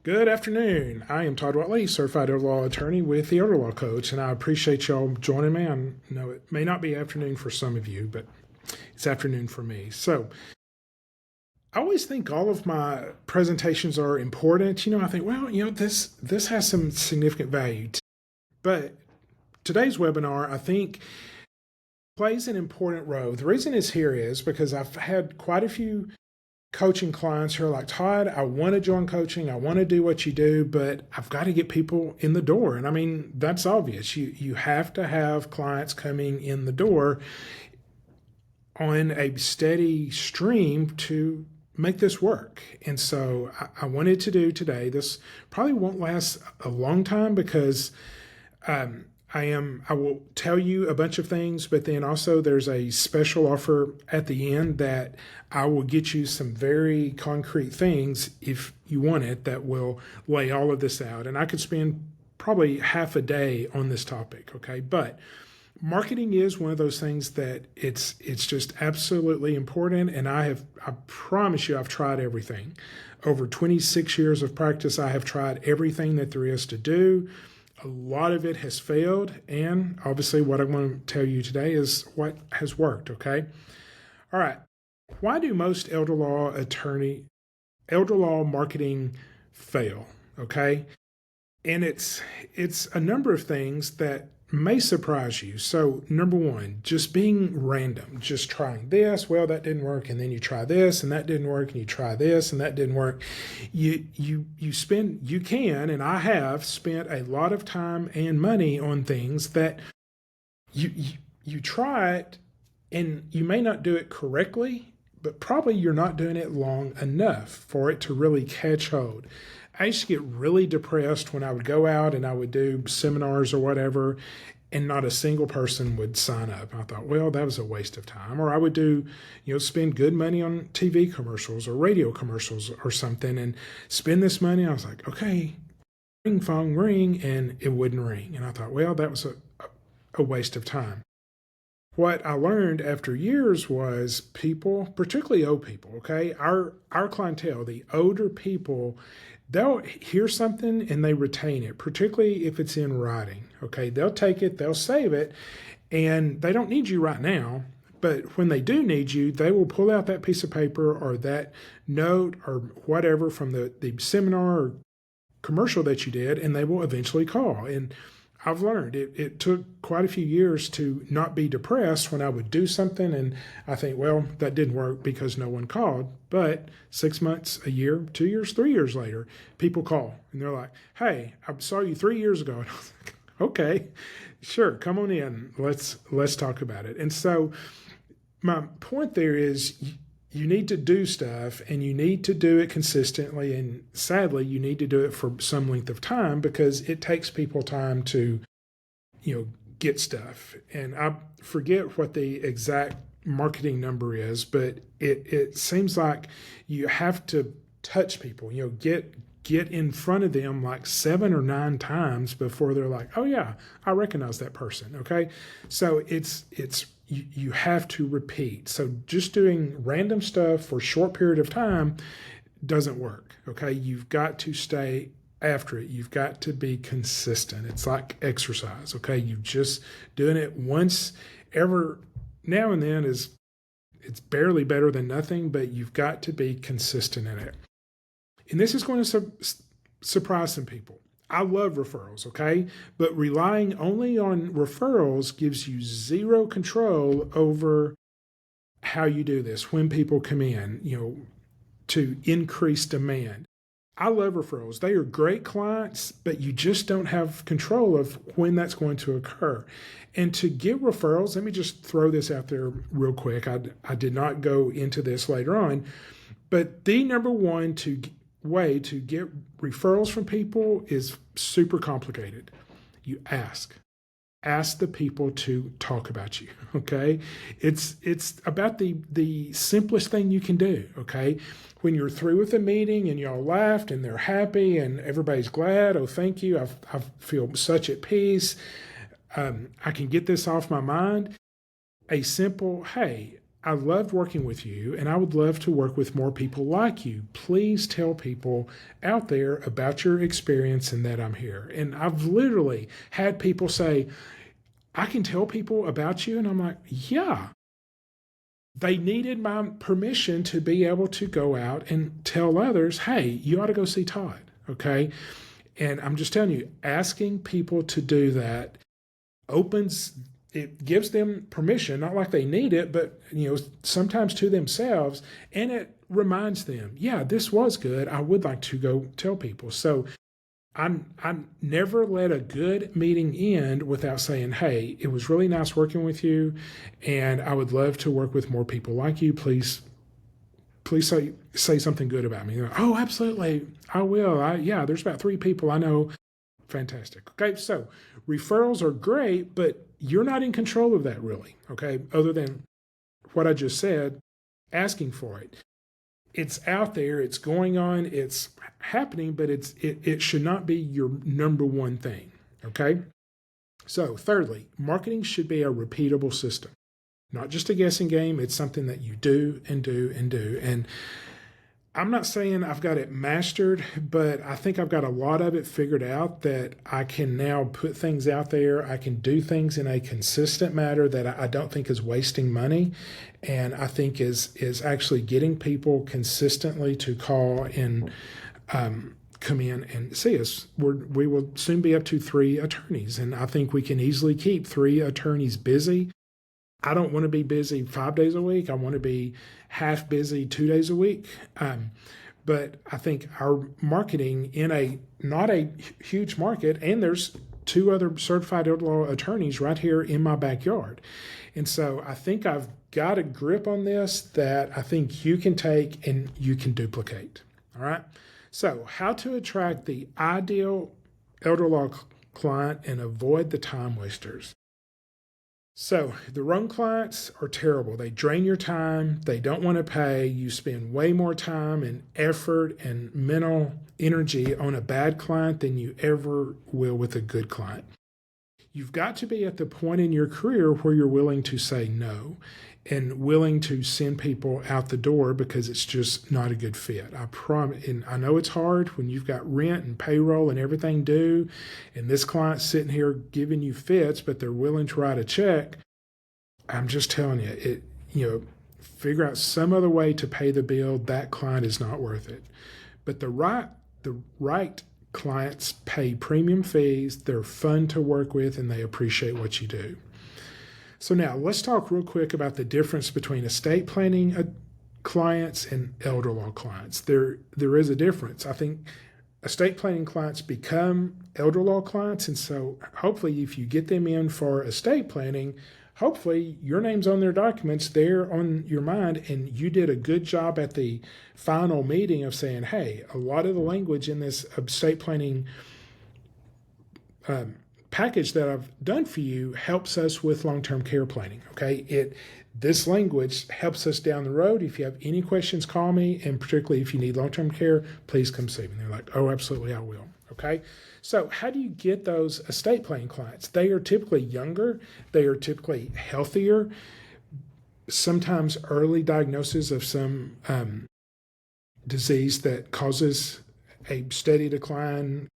Good afternoon. I am Todd Watley, certified elder law attorney with the Elder Law Coach, and I appreciate y'all joining me. I know it may not be afternoon for some of you, but it's afternoon for me. So I always think all of my presentations are important. I think, this has some significant value. But today's webinar, I think, plays an important role. The reason it's here is because I've had quite a few coaching clients who are like, Todd, I want to join coaching. I want to do what you do, but I've got to get people in the door. And I mean, that's obvious. You have to have clients coming in the door on a steady stream to make this work. And so I wanted to do today. This probably won't last a long time because I will tell you a bunch of things, but then also there's a special offer at the end that I will get you some very concrete things if you want it that will lay all of this out. And I could spend probably half a day on this topic, okay? But marketing is one of those things that it's just absolutely important. And I promise you, I've tried everything. Over 26 years of practice, I have tried everything that there is to do. A lot of it has failed, and obviously what I want to tell you today is what has worked, okay? All right. Why do most elder law marketing fail, okay? And it's a number of things that may surprise you. So number one, just being random, just trying this, well, that didn't work, and then you try this, and that didn't work, and you try this, and that didn't work. You can, and I have spent a lot of time and money on things that you try it, and you may not do it correctly, but probably you're not doing it long enough for it to really catch hold. I used to get really depressed when I would go out and I would do seminars or whatever, and not a single person would sign up. I thought, well, that was a waste of time. Or I would spend good money on TV commercials or radio commercials or something and spend this money. I was like, okay, ring, phone, ring, and it wouldn't ring. And I thought, well, that was a waste of time. What I learned after years was people, particularly old people, okay, our clientele, the older people, they'll hear something and they retain it, particularly if it's in writing, okay? They'll take it, they'll save it, and they don't need you right now, but when they do need you, they will pull out that piece of paper or that note or whatever from the seminar or commercial that you did, and they will eventually call. And I've learned it took quite a few years to not be depressed when I would do something and I think, well, that didn't work because no one called. But 6 months, a year, 2 years, 3 years later, people call and they're like, hey, I saw you 3 years ago. And I was like, okay, sure, come on in. Let's talk about it. And so my point there is you need to do stuff and you need to do it consistently. And sadly, you need to do it for some length of time because it takes people time to, get stuff. And I forget what the exact marketing number is, but it seems like you have to touch people, get in front of them like 7 or 9 times before they're like, oh yeah, I recognize that person. Okay. So you have to repeat. So just doing random stuff for a short period of time doesn't work. Okay. You've got to stay after it. You've got to be consistent. It's like exercise. Okay. You just doing it once ever now and then it's barely better than nothing, but you've got to be consistent in it. And this is going to surprise some people. I love referrals, okay? But relying only on referrals gives you zero control over how you do this, when people come in, to increase demand. I love referrals. They are great clients, but you just don't have control of when that's going to occur. And to get referrals, let me just throw this out there real quick. I did not go into this later on, but the number one way to get referrals from people is super complicated. You ask the people to talk about you. Okay. It's about the simplest thing you can do. Okay. When you're through with a meeting and y'all laughed and they're happy and everybody's glad, oh, thank you. I feel such at peace. I can get this off my mind. A simple, hey, I loved working with you, and I would love to work with more people like you. Please tell people out there about your experience and that I'm here. And I've literally had people say, I can tell people about you. And I'm like, yeah. They needed my permission to be able to go out and tell others, hey, you ought to go see Todd. Okay. And I'm just telling you, asking people to do that it gives them permission, not like they need it, but sometimes to themselves, and it reminds them, yeah, this was good. I would like to go tell people. So I never let a good meeting end without saying, hey, it was really nice working with you, and I would love to work with more people like you. Please say something good about me. Like, oh, absolutely, I will. There's about 3 people I know. Fantastic. Okay, so referrals are great, but you're not in control of that really, okay, other than what I just said, asking for it. It's out there, it's going on, it's happening, but it should not be your number one thing, okay? So thirdly, marketing should be a repeatable system, not just a guessing game. It's something that you do and do and do. And I'm not saying I've got it mastered, but I think I've got a lot of it figured out, that I can now put things out there. I can do things in a consistent manner that I don't think is wasting money, and I think is actually getting people consistently to call and come in and see us. We will soon be up to 3 attorneys, and I think we can easily keep 3 attorneys busy. I don't want to be busy 5 days a week. I want to be half busy 2 days a week. But I think our marketing in not a huge market, and there's 2 other certified elder law attorneys right here in my backyard. And so I think I've got a grip on this that I think you can take and you can duplicate. All right. So how to attract the ideal elder law client and avoid the time wasters. So the wrong clients are terrible. They drain your time. They don't want to pay. You spend way more time and effort and mental energy on a bad client than you ever will with a good client. You've got to be at the point in your career where you're willing to say no and willing to send people out the door because it's just not a good fit. I promise. And I know it's hard when you've got rent and payroll and everything due, and this client's sitting here giving you fits, but they're willing to write a check. I'm just telling you, figure out some other way to pay the bill. That client is not worth it. But the right clients pay premium fees. They're fun to work with, and they appreciate what you do. So now let's talk real quick about the difference between estate planning clients and elder law clients. There is a difference. I think estate planning clients become elder law clients, and so hopefully if you get them in for estate planning, hopefully your name's on their documents, they're on your mind, and you did a good job at the final meeting of saying, hey, a lot of the language in this estate planning package that I've done for you helps us with long-term care planning. Okay, this language helps us down the road. If you have any questions, call me, and particularly if you need long-term care, please come see me. And they're like, oh, absolutely, I will. Okay, so how do you get those estate planning clients? They are typically younger, they are typically healthier, sometimes early diagnosis of some disease that causes a steady decline,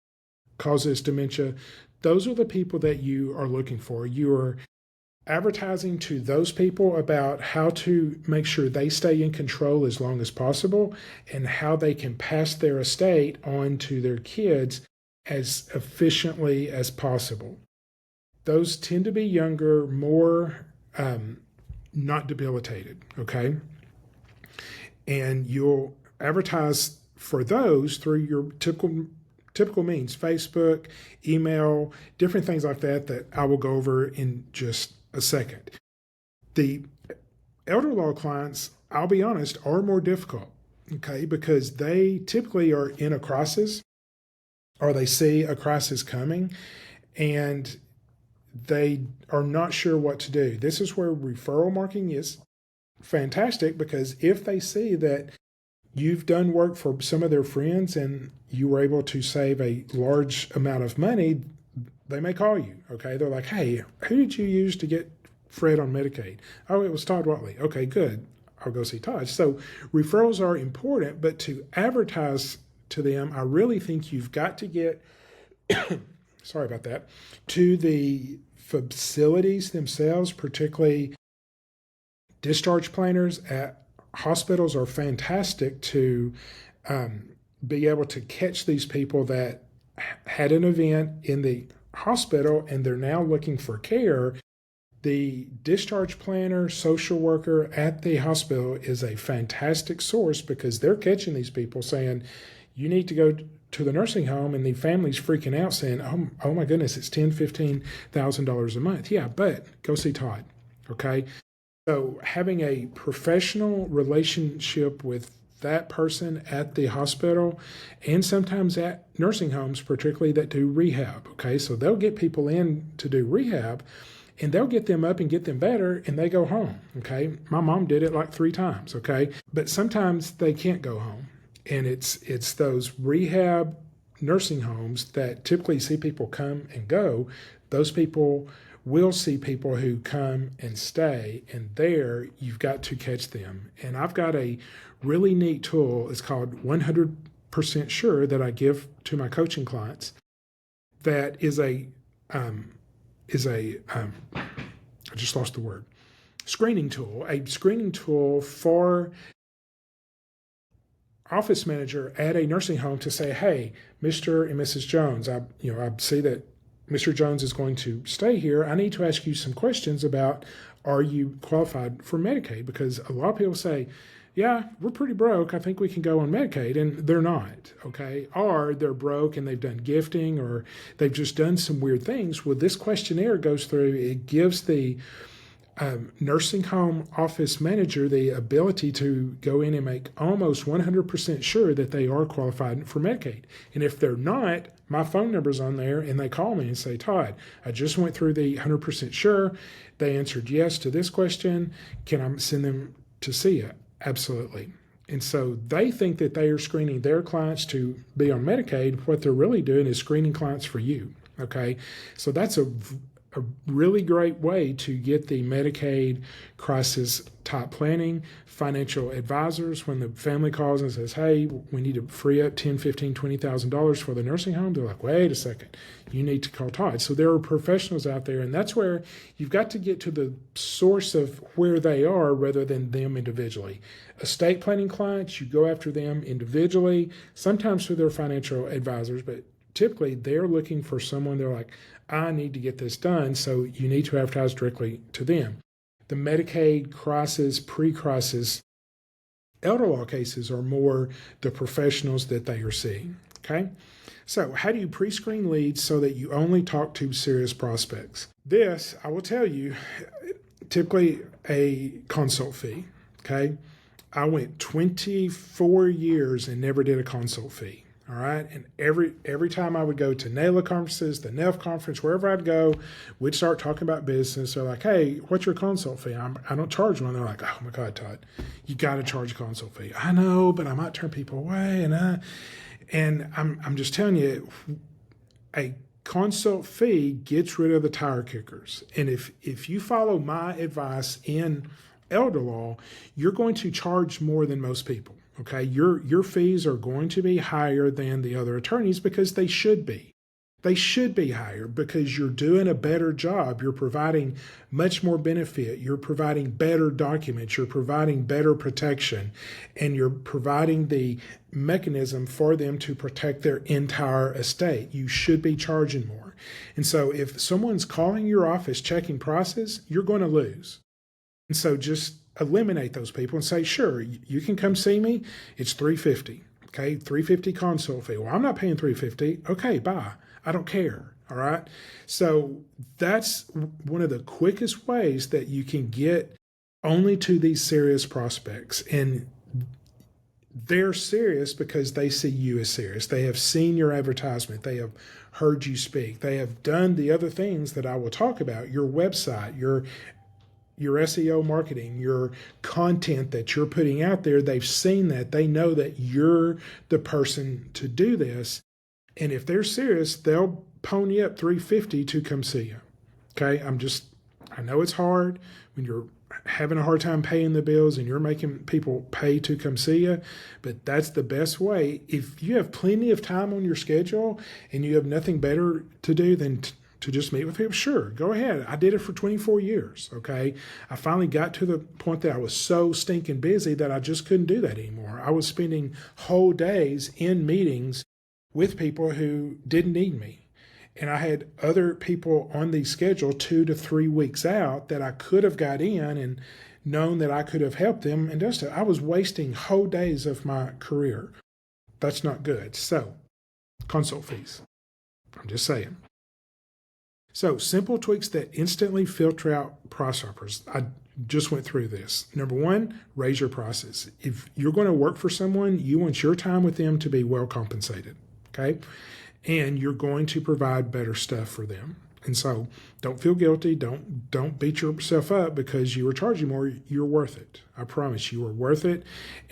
causes dementia. Those are the people that you are looking for. You are advertising to those people about how to make sure they stay in control as long as possible and how they can pass their estate on to their kids as efficiently as possible. Those tend to be younger, more not debilitated, okay? And you'll advertise for those through your typical means, Facebook, email, different things like that I will go over in just a second. The elder law clients, I'll be honest, are more difficult, okay, because they typically are in a crisis or they see a crisis coming and they are not sure what to do. This is where referral marketing is fantastic, because if they see that you've done work for some of their friends and you were able to save a large amount of money, they may call you, okay? They're like, hey, who did you use to get Fred on Medicaid? Oh, it was Todd Watley. Okay, good. I'll go see Todd. So referrals are important, but to advertise to them, I really think you've got to get, sorry about that, to the facilities themselves, particularly discharge planners at hospitals are fantastic to be able to catch these people that had an event in the hospital and they're now looking for care. The discharge planner, social worker at the hospital is a fantastic source because they're catching these people saying, you need to go to the nursing home, and the family's freaking out saying, oh my goodness, it's $10,000, $15,000 a month. Yeah, but go see Todd. Okay. So having a professional relationship with that person at the hospital and sometimes at nursing homes, particularly that do rehab. Okay. So they'll get people in to do rehab and they'll get them up and get them better and they go home. Okay. My mom did it like 3 times. Okay. But sometimes they can't go home. And it's those rehab nursing homes that typically see people come and go. Those people will see people who come and stay, and there you've got to catch them. And I've got a really neat tool. It's called 100% Sure that I give to my coaching clients. That is I just lost the word. Screening tool. A screening tool for office manager at a nursing home to say, hey, Mr. and Mrs. Jones, I see that Mr. Jones is going to stay here. I need to ask you some questions about, are you qualified for Medicaid? Because a lot of people say, yeah, we're pretty broke. I think we can go on Medicaid. And they're not, okay? Or they're broke and they've done gifting or they've just done some weird things. Well, this questionnaire goes through, it gives the nursing home office manager the ability to go in and make almost 100% sure that they are qualified for Medicaid. And if they're not, my phone number's on there and they call me and say, Todd, I just went through the 100% sure. They answered yes to this question. Can I send them to see you? Absolutely. And so they think that they are screening their clients to be on Medicaid. What they're really doing is screening clients for you. Okay. So that's a really great way to get the Medicaid crisis type planning. Financial advisors, when the family calls and says, hey, we need to free up $10,000, $15,000, $20,000 for the nursing home, they're like, wait a second, you need to call Todd. So there are professionals out there, and that's where you've got to get to the source of where they are rather than them individually. Estate planning clients, you go after them individually, sometimes through their financial advisors, but typically they're looking for someone, they're like, I need to get this done, so you need to advertise directly to them. The Medicaid crisis, pre-crisis, elder law cases are more the professionals that they are seeing, okay? So how do you pre-screen leads so that you only talk to serious prospects? This, I will tell you, typically a consult fee, okay? I went 24 years and never did a consult fee. All right. And every time I would go to NAILA conferences, the NEF conference, wherever I'd go, we'd start talking about business. They're like, hey, what's your consult fee? I don't charge one. They're like, oh my God, Todd, you got to charge a consult fee. I know, but I might turn people away. And I'm just telling you, a consult fee gets rid of the tire kickers. And if you follow my advice in elder law, you're going to charge more than most people. Okay, your fees are going to be higher than the other attorneys because they should be. They should be higher because you're doing a better job. You're providing much more benefit. You're providing better documents. You're providing better protection. And you're providing the mechanism for them to protect their entire estate. You should be charging more. And so if someone's calling your office checking prices, you're going to lose. And so just eliminate those people and say, sure, you can come see me. It's $350. Okay, $350 consult fee. Well, I'm not paying $350. Okay, bye. I don't care. All right. So that's one of the quickest ways that you can get only to these serious prospects. And they're serious because they see you as serious. They have seen your advertisement. They have heard you speak. They have done the other things that I will talk about, your website, your SEO marketing, your content that you're putting out there. They've seen that. They know that you're the person to do this. And if they're serious, they'll pony up $350 to come see you. Okay, I'm just I know it's hard when you're having a hard time paying the bills and you're making people pay to come see you, but that's the best way. If you have plenty of time on your schedule and you have nothing better to do than to just meet with people, sure, go ahead. I did it for 24 years, okay? I finally got to the point that I was so stinking busy that I just couldn't do that anymore. I was spending whole days in meetings with people who didn't need me. And I had other people on the schedule 2 to 3 weeks out that I could have got in and known that I could have helped them. And just I was wasting whole days of my career. That's not good. So, consult fees. I'm just saying. So, simple tweaks that instantly filter out price hoppers. I just went through this. Number one, raise your prices. If you're going to work for someone, you want your time with them to be well compensated. Okay? And you're going to provide better stuff for them. And so don't feel guilty. Don't beat yourself up because you are charging more. You're worth it. I promise you are worth it.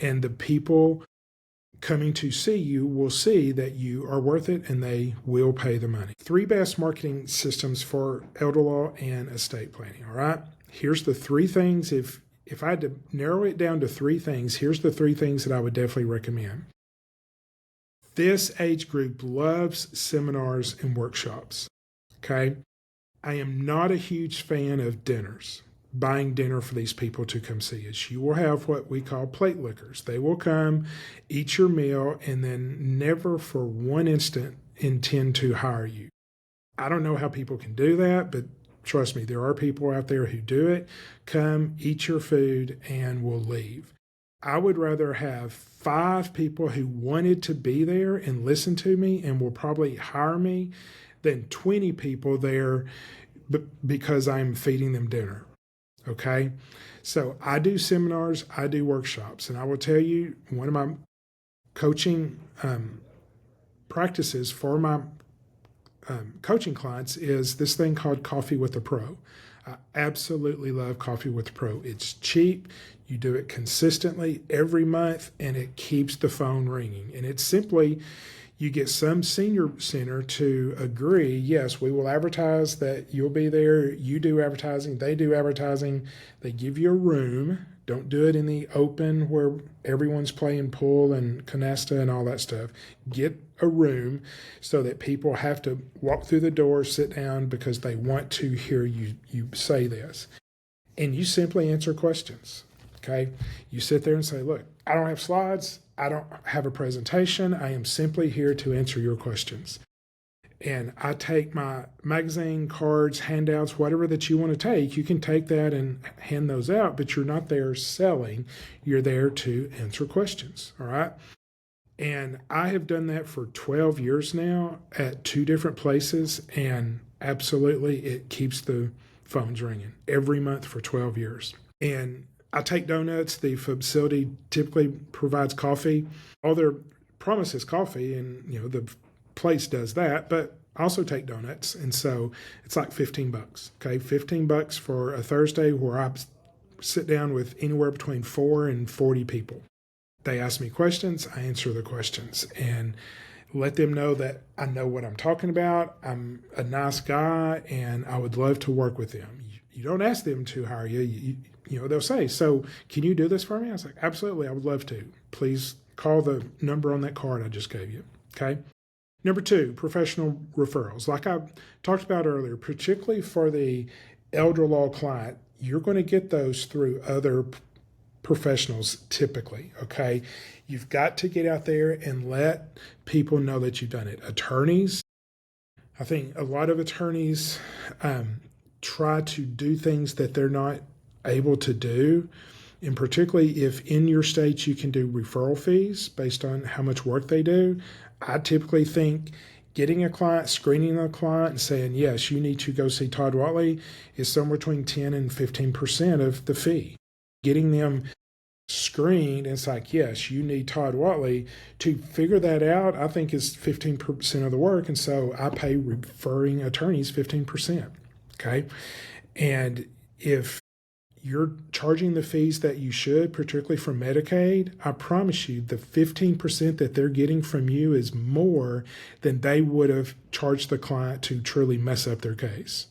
And the people coming to see you will see that you are worth it and they will pay the money. 3 best marketing systems for elder law and estate planning. All right. Here's the 3 things. If I had to narrow it down to 3 things, here's the 3 things that I would definitely recommend. This age group loves seminars and workshops, okay? I am not a huge fan of dinners, buying dinner for these people to come see us. You will have what we call plate lickers. They will come, eat your meal, and then never for one instant intend to hire you. I don't know how people can do that, but trust me, there are people out there who do it. Come, eat your food, and will leave. I would rather have 5 people who wanted to be there and listen to me and will probably hire me than 20 people there because I'm feeding them dinner. Okay? So I do seminars, I do workshops, and I will tell you one of my coaching practices for my coaching clients is this thing called Coffee with a Pro. I absolutely love Coffee with a Pro. It's cheap. You do it consistently every month, and it keeps the phone ringing. And it's simply, you get some senior center to agree, yes, we will advertise that you'll be there. You do advertising. They do advertising. They give you a room. Don't do it in the open where everyone's playing pool and canasta and all that stuff. Get a room so that people have to walk through the door, sit down because they want to hear you say this. And you simply answer questions. Okay, you sit there and say, look, I don't have slides. I don't have a presentation. I am simply here to answer your questions. And I take my magazine, cards, handouts, whatever that you want to take. You can take that and hand those out, but you're not there selling. You're there to answer questions. All right. And I have done that for 12 years now at 2 different places. And absolutely, it keeps the phones ringing every month for 12 years. And I take donuts. The facility typically provides coffee. All their promise is coffee, and the place does that, but I also take donuts. And so it's like $15. Okay, $15 for a Thursday where I sit down with anywhere between 4 and 40 people. They ask me questions, I answer the questions, and let them know that I know what I'm talking about. I'm a nice guy, and I would love to work with them. You don't ask them to hire you. They'll say, so can you do this for me? I was like, absolutely, I would love to. Please call the number on that card I just gave you. Okay. Number 2, professional referrals. Like I talked about earlier, particularly for the elder law client, you're going to get those through other professionals typically. Okay. You've got to get out there and let people know that you've done it. Attorneys, I think a lot of attorneys try to do things that they're not able to do, and particularly if in your state you can do referral fees based on how much work they do. I typically think getting a client, screening a client and saying, yes, you need to go see Todd Whatley is somewhere between 10 and 15% of the fee. Getting them screened, and it's like, yes, you need Todd Whatley. To figure that out, I think is 15% of the work, and so I pay referring attorneys 15%. Okay, and if you're charging the fees that you should, particularly from Medicaid, I promise you the 15% that they're getting from you is more than they would have charged the client to truly mess up their case.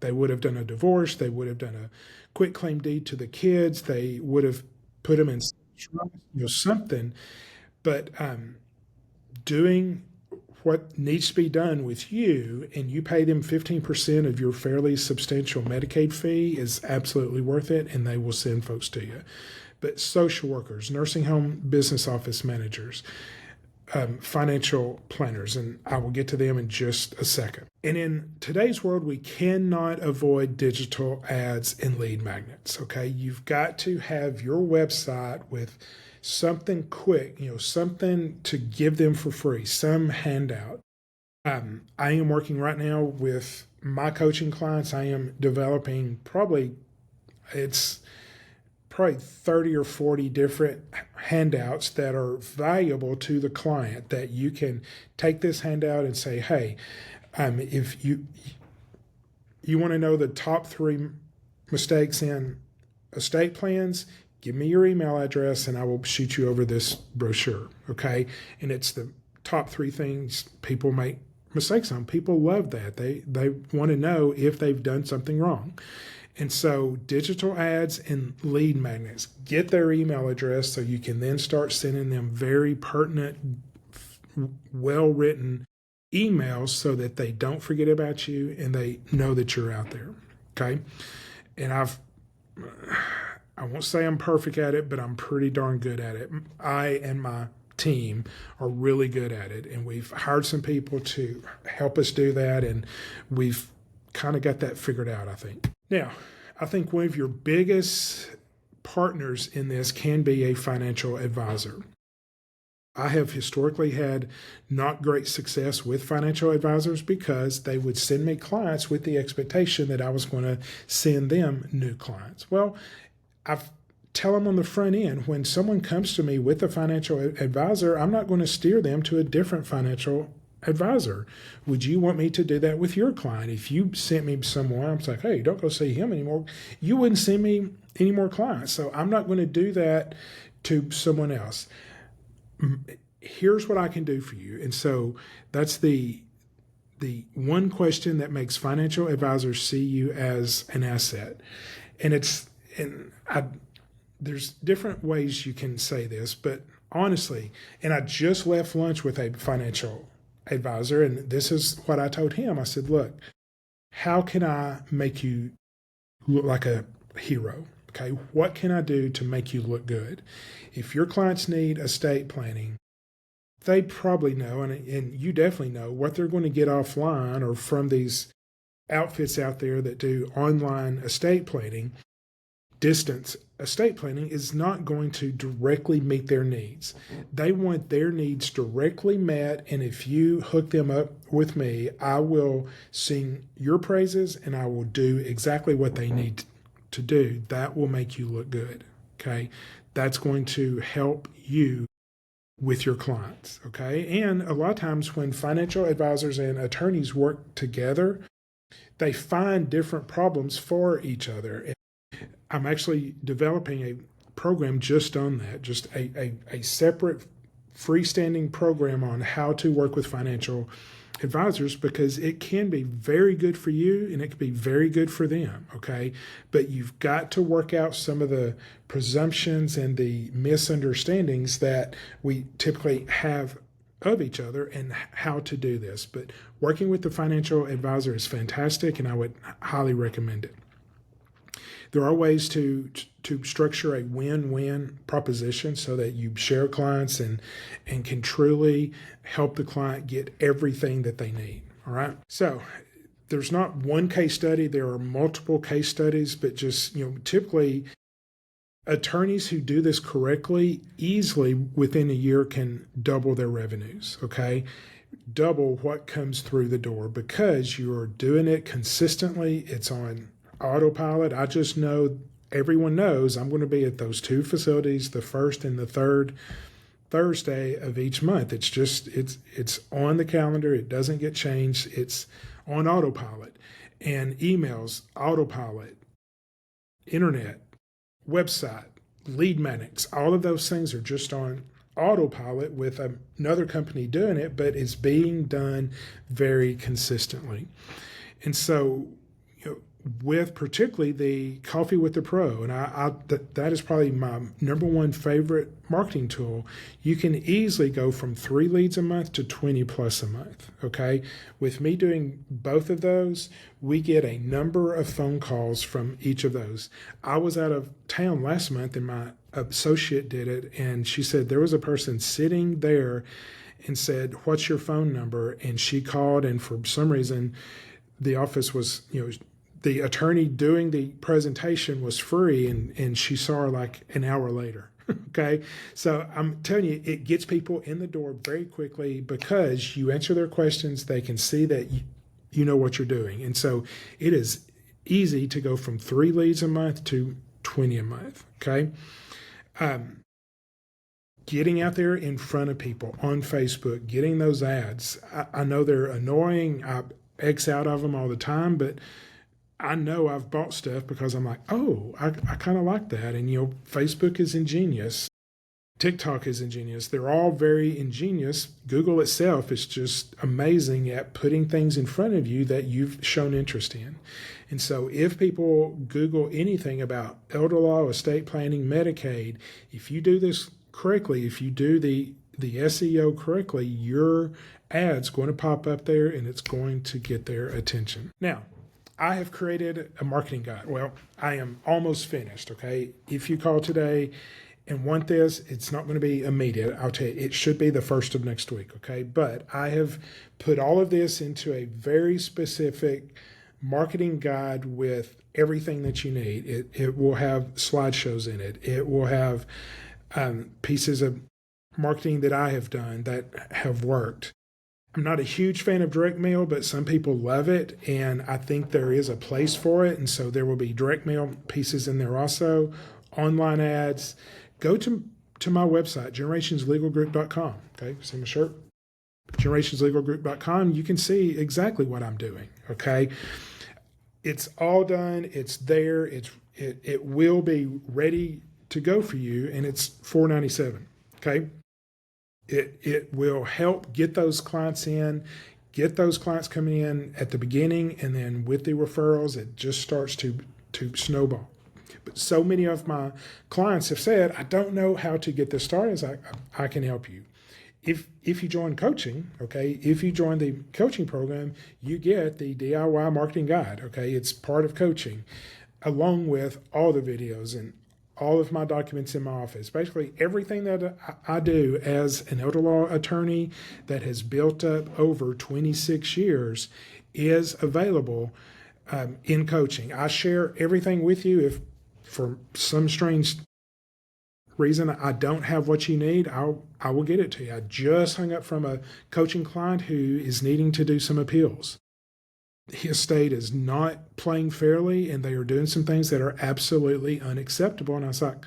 They would have done a divorce. They would have done a quit claim deed to the kids. They would have put them in something. But doing what needs to be done with you, and you pay them 15% of your fairly substantial Medicaid fee, is absolutely worth it, and they will send folks to you. But social workers, nursing home business office managers, financial planners, and I will get to them in just a second. And in today's world, we cannot avoid digital ads and lead magnets, okay? You've got to have your website with something quick, something to give them for free, some handout. I am working right now with my coaching clients. I am developing it's probably 30 or 40 different handouts that are valuable to the client, that you can take this handout and say, hey, if you want to know the top 3 mistakes in estate plans, give me your email address and I will shoot you over this brochure, okay? And it's the top 3 things people make mistakes on. People love that. They want to know if they've done something wrong. And so digital ads and lead magnets, get their email address so you can then start sending them very pertinent, well-written emails so that they don't forget about you and they know that you're out there, okay? And I won't say I'm perfect at it, but I'm pretty darn good at it. I and my team are really good at it, and we've hired some people to help us do that, and we've kind of got that figured out, I think. Now, I think one of your biggest partners in this can be a financial advisor. I have historically had not great success with financial advisors because they would send me clients with the expectation that I was going to send them new clients. Well, I tell them on the front end, when someone comes to me with a financial advisor, I'm not going to steer them to a different financial advisor. Would you want me to do that with your client? If you sent me someone, I'm like, hey, don't go see him anymore, you wouldn't send me any more clients. So I'm not going to do that to someone else. Here's what I can do for you. And so that's the one question that makes financial advisors see you as an asset. And there's different ways you can say this, but honestly, and I just left lunch with a financial advisor, and this is what I told him. I said, look, how can I make you look like a hero? Okay, what can I do to make you look good? If your clients need estate planning, they probably know, and you definitely know, what they're going to get offline or from these outfits out there that do online estate planning. Distance estate planning is not going to directly meet their needs. They want their needs directly met, and if you hook them up with me, I will sing your praises and I will do exactly what they need to do. That will make you look good, okay? That's going to help you with your clients, okay? And a lot of times when financial advisors and attorneys work together, they find different problems for each other. I'm actually developing a program just on that, just a separate freestanding program on how to work with financial advisors, because it can be very good for you and it can be very good for them, okay? But you've got to work out some of the presumptions and the misunderstandings that we typically have of each other and how to do this. But working with the financial advisor is fantastic, and I would highly recommend it. There are ways to structure a win-win proposition so that you share clients and can truly help the client get everything that they need. All right. So there's not one case study. There are multiple case studies, but just, typically attorneys who do this correctly easily within a year can double their revenues. Okay. Double what comes through the door because you're doing it consistently. It's on autopilot. I just know everyone knows I'm going to be at those 2 facilities, the first and the third Thursday of each month. It's on the calendar. It doesn't get changed. It's on autopilot. And emails, autopilot, internet, website, lead magnets, all of those things are just on autopilot with another company doing it, but it's being done very consistently. And so with particularly the Coffee with the Pro. And that is probably my number one favorite marketing tool. You can easily go from 3 leads a month to 20 plus a month. Okay. With me doing both of those, we get a number of phone calls from each of those. I was out of town last month and my associate did it. And she said there was a person sitting there and said, "What's your phone number?" And she called, and for some reason, the office was, the attorney doing the presentation was free, and she saw her like an hour later. Okay. So I'm telling you, it gets people in the door very quickly because you answer their questions. They can see that you know what you're doing. And so it is easy to go from 3 leads a month to 20 a month. Okay. Getting out there in front of people on Facebook, getting those ads. I know they're annoying. I X out of them all the time, but I know I've bought stuff because I'm like, oh, I kind of like that. And, Facebook is ingenious. TikTok is ingenious. They're all very ingenious. Google itself is just amazing at putting things in front of you that you've shown interest in. And so if people Google anything about elder law, estate planning, Medicaid, if you do this correctly, if you do the SEO correctly, your ad's going to pop up there and it's going to get their attention. Now, I have created a marketing guide. Well, I am almost finished, okay? If you call today and want this, it's not going to be immediate. I'll tell you, it should be the 1st of next week, okay? But I have put all of this into a very specific marketing guide with everything that you need. It will have slideshows in it. It will have pieces of marketing that I have done that have worked. I'm not a huge fan of direct mail, but some people love it, and I think there is a place for it. And so there will be direct mail pieces in there also, online ads. Go to my website, generationslegalgroup.com. Okay, see my shirt? generationslegalgroup.com. You can see exactly what I'm doing. Okay, it's all done. It's there. It will be ready to go for you, and it's $4.97. Okay. It will help get those clients in, get those clients coming in at the beginning, and then with the referrals, it just starts to snowball. But so many of my clients have said, I don't know how to get this started. I can help you. If you join coaching, okay, if you join the coaching program, you get the DIY marketing guide, okay? It's part of coaching, along with all the videos and all of my documents in my office. Basically, everything that I do as an elder law attorney that has built up over 26 years is available in coaching. I share everything with you. If for some strange reason I don't have what you need, I will get it to you. I just hung up from a coaching client who is needing to do some appeals. His state is not playing fairly, and they are doing some things that are absolutely unacceptable. And I was like,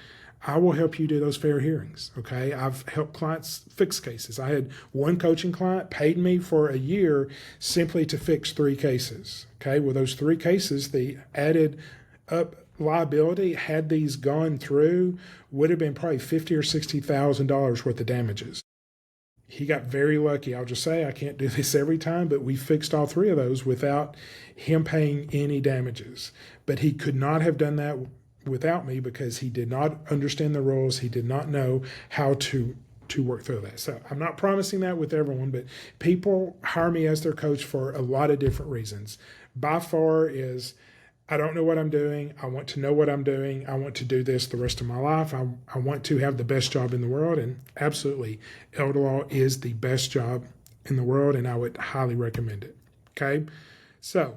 I will help you do those fair hearings. Okay. I've helped clients fix cases. I had one coaching client paid me for a year simply to fix 3 cases. Okay. Well, those 3 cases, the added up liability, had these gone through, would have been probably $50,000 or $60,000 worth of damages. He got very lucky. I'll just say, I can't do this every time, but we fixed all 3 of those without him paying any damages. But he could not have done that without me because he did not understand the rules. He did not know how to work through that. So I'm not promising that with everyone, but people hire me as their coach for a lot of different reasons. By far is, I don't know what I'm doing. I want to know what I'm doing. I want to do this the rest of my life. I want to have the best job in the world. And absolutely, elder law is the best job in the world, and I would highly recommend it. Okay? So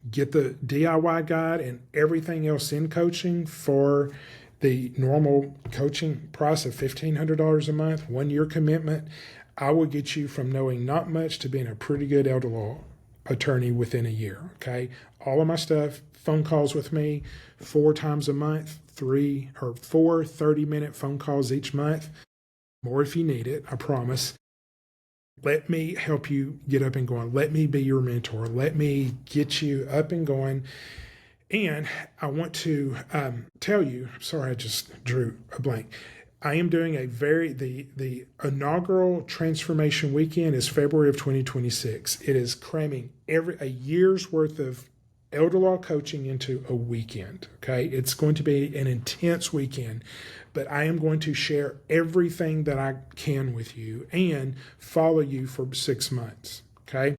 get the DIY guide and everything else in coaching for the normal coaching price of $1,500 a month, 1-year commitment. I will get you from knowing not much to being a pretty good elder law attorney within a year. Okay. All of my stuff, phone calls with me 4 times a month, 3 or 4 30-minute phone calls each month. More if you need it, I promise. Let me help you get up and going. Let me be your mentor. Let me get you up and going. And I want to tell you, sorry, I just drew a blank. I am doing the inaugural transformation weekend is February of 2026. It is cramming a year's worth of elder law coaching into a weekend. Okay. It's going to be an intense weekend, but I am going to share everything that I can with you and follow you for 6 months. Okay.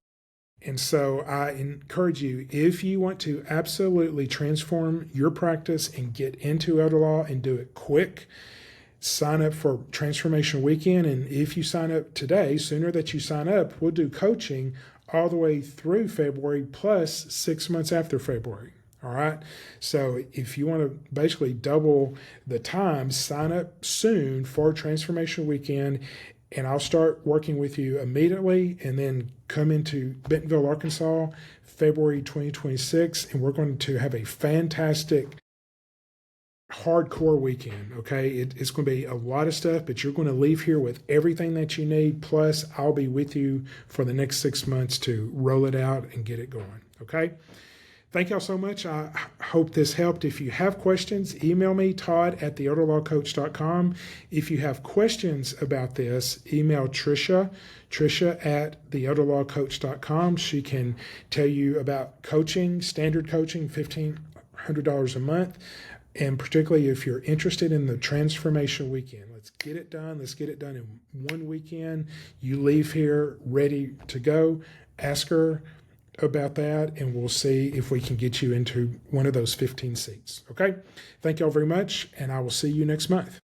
And so I encourage you, if you want to absolutely transform your practice and get into elder law and do it quick, sign up for Transformation Weekend. And if you sign up today, sooner that you sign up, we'll do coaching all the way through February plus 6 months after February. All right. So if you want to basically double the time, sign up soon for Transformation Weekend, and I'll start working with you immediately, and then come into Bentonville, Arkansas, February 2026, and we're going to have a fantastic hardcore weekend. Okay, it's going to be a lot of stuff, but you're going to leave here with everything that you need. Plus, I'll be with you for the next 6 months to roll it out and get it going. Okay. Thank y'all so much. I hope this helped. If you have questions, email me, todd@theelderlawcoach.com. If you have questions about this, email Tricia at theelderlawcoach.com. She can tell you about coaching, standard coaching, $1,500 a month. And particularly if you're interested in the Transformation Weekend, let's get it done. Let's get it done in one weekend. You leave here ready to go. Ask her about that, and we'll see if we can get you into one of those 15 seats. Okay? Thank y'all very much, and I will see you next month.